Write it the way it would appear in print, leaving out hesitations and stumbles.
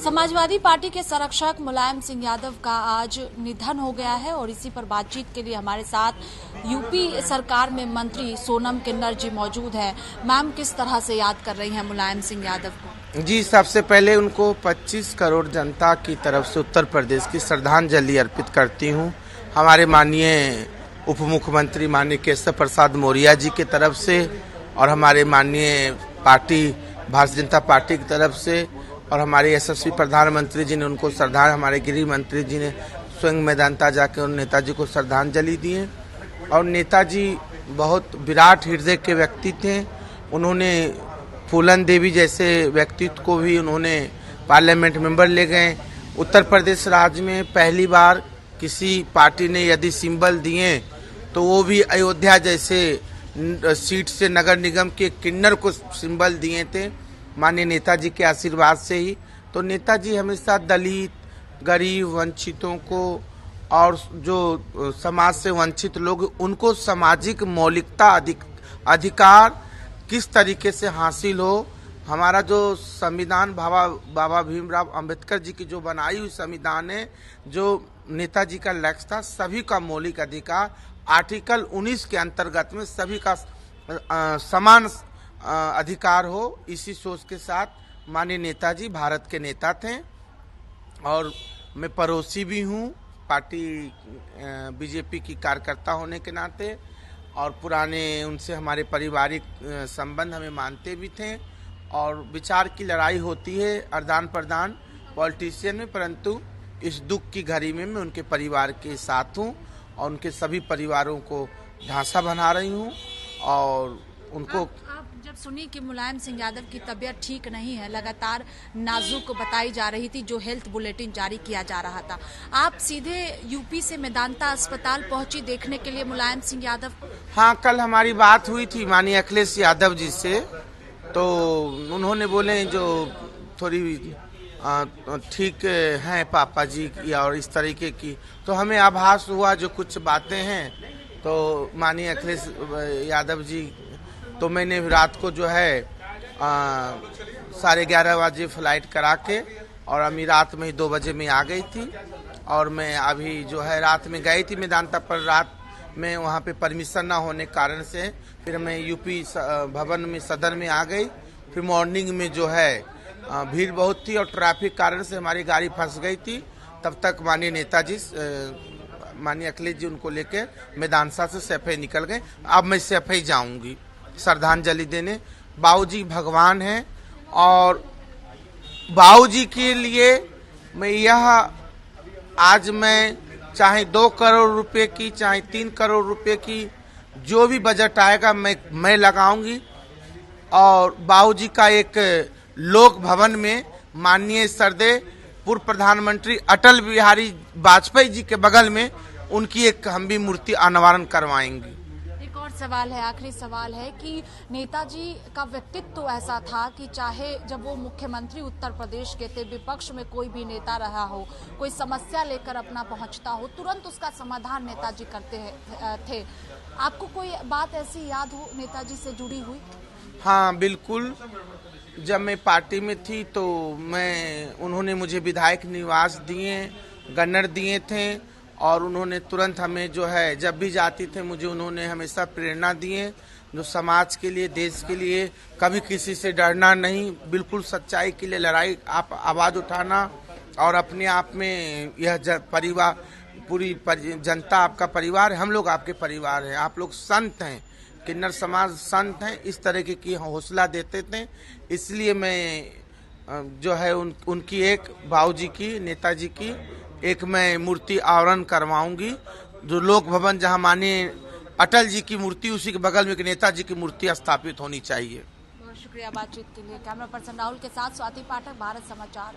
Samajwadi party के संरक्षक मुलायम सिंह यादव का आज निधन हो गया है और इसी पर बातचीत के लिए हमारे साथ यूपी सरकार में मंत्री सोनम किन्नर जी मौजूद हैं। मैम, किस तरह से याद कर रही हैं मुलायम सिंह यादव को? जी, सबसे पहले उनको 25 करोड़ जनता की तरफ से उत्तर प्रदेश की श्रद्धांजलि अर्पित करती हूँ। हमारे माननीय उप मुख्यमंत्री माननीय केशव प्रसाद मौर्य जी की तरफ से और हमारे माननीय पार्टी भारतीय जनता पार्टी की तरफ से और हमारे यशस्वी प्रधानमंत्री जी ने उनको हमारे गृह मंत्री जी ने स्वयं मैदानता जाकर उन नेताजी को श्रद्धांजलि दी है। और नेताजी बहुत विराट हृदय के व्यक्ति थे। उन्होंने फूलन देवी जैसे व्यक्तित्व को भी उन्होंने पार्लियामेंट मेंबर ले गए। उत्तर प्रदेश राज्य में पहली बार किसी पार्टी ने यदि सिंबल दिए तो वो भी अयोध्या जैसे सीट से नगर निगम के किन्नर को सिंबल दिए थे, माननीय नेताजी के आशीर्वाद से ही। तो नेताजी हमेशा दलित, गरीब, वंचितों को और जो समाज से वंचित लोग उनको सामाजिक मौलिकता अधिकार किस तरीके से हासिल हो। हमारा जो संविधान बाबा भीमराव अंबेडकर जी की जो बनाई हुई संविधान है, जो नेताजी का लक्ष्य था सभी का मौलिक अधिकार, आर्टिकल 19 के अंतर्गत में सभी का समान अधिकार हो। इसी सोच के साथ माननीय नेताजी भारत के नेता थे। और मैं पड़ोसी भी हूँ पार्टी बीजेपी की कार्यकर्ता होने के नाते, और पुराने उनसे हमारे पारिवारिक संबंध हमें मानते भी थे। और विचार की लड़ाई होती है आदान प्रदान पॉलिटिशियन में, परंतु इस दुख की घड़ी में मैं उनके परिवार के साथ हूँ और उनके सभी परिवारों को ढांचा बना रही हूँ। और उनको आप जब सुनी कि मुलायम सिंह यादव की तबीयत ठीक नहीं है, लगातार नाजुक बताई जा रही थी, जो हेल्थ बुलेटिन जारी किया जा रहा था, आप सीधे यूपी से मेदांता अस्पताल पहुंची देखने के लिए मुलायम सिंह यादव? हाँ, कल हमारी बात हुई थी माननीय अखिलेश यादव जी से, तो उन्होंने बोले जो थोड़ी ठीक हैं पापा जी और इस तरीके की, तो हमें आभास हुआ जो कुछ बातें हैं। तो माननीय अखिलेश यादव जी, तो मैंने रात को जो है 11:30 बजे फ्लाइट करा के और अभी रात में 2 बजे में आ गई थी। और मैं अभी जो है रात में गई थी मेदांता, पर रात में वहाँ पे परमिशन ना होने कारण से फिर मैं यूपी भवन में सदर में आ गई। फिर मॉर्निंग में जो है भीड़ बहुत थी और ट्रैफिक कारण से हमारी गाड़ी फंस गई थी। तब तक माननीय नेताजी माननीय अखिलेश जी उनको लेके मैदानसा से सैफई निकल गए। अब मैं सैफई जाऊंगी श्रद्धांजलि देने। बाबूजी भगवान हैं और बाबूजी के लिए मैं आज मैं चाहे 2 करोड़ रुपए की चाहे 3 करोड़ रुपए की जो भी बजट आएगा मैं लगाऊंगी। और बाबूजी का एक लोक भवन में माननीय श्रद्धेय पूर्व प्रधानमंत्री अटल बिहारी वाजपेयी जी के बगल में उनकी एक हम भी मूर्ति अनावरण करवाएंगे। एक और सवाल है, आखिरी सवाल है कि नेताजी का व्यक्तित्व तो ऐसा था कि चाहे जब वो मुख्यमंत्री उत्तर प्रदेश के थे, विपक्ष में कोई भी नेता रहा हो, कोई समस्या लेकर अपना पहुंचता हो, तुरंत उसका समाधान नेताजी करते थे। आपको कोई बात ऐसी याद हो नेताजी से जुड़ी हुई? हाँ, बिल्कुल। जब मैं पार्टी में थी तो उन्होंने मुझे विधायक निवास दिए, गन्नर दिए थे। और उन्होंने तुरंत हमें जो है जब भी जाती थे मुझे उन्होंने हमेशा प्रेरणा दिए, जो समाज के लिए, देश के लिए कभी किसी से डरना नहीं, बिल्कुल सच्चाई के लिए लड़ाई, आप आवाज उठाना। और अपने आप में यह परिवार, पूरी जनता आपका परिवार है, हम लोग आपके परिवार हैं, आप लोग संत हैं, किन्नर समाज संत हैं, इस तरीके की हौसला देते थे। इसलिए मैं जो है उनकी एक बाबूजी की, नेताजी की एक मैं मूर्ति आवरण करवाऊंगी। जो लोक भवन जहां माननीय अटल जी की मूर्ति, उसी के बगल में एक नेताजी की मूर्ति स्थापित होनी चाहिए। बहुत शुक्रिया बातचीत के लिए। कैमरा पर्सन राहुल के साथ स्वाति पाठक, भारत समाचार।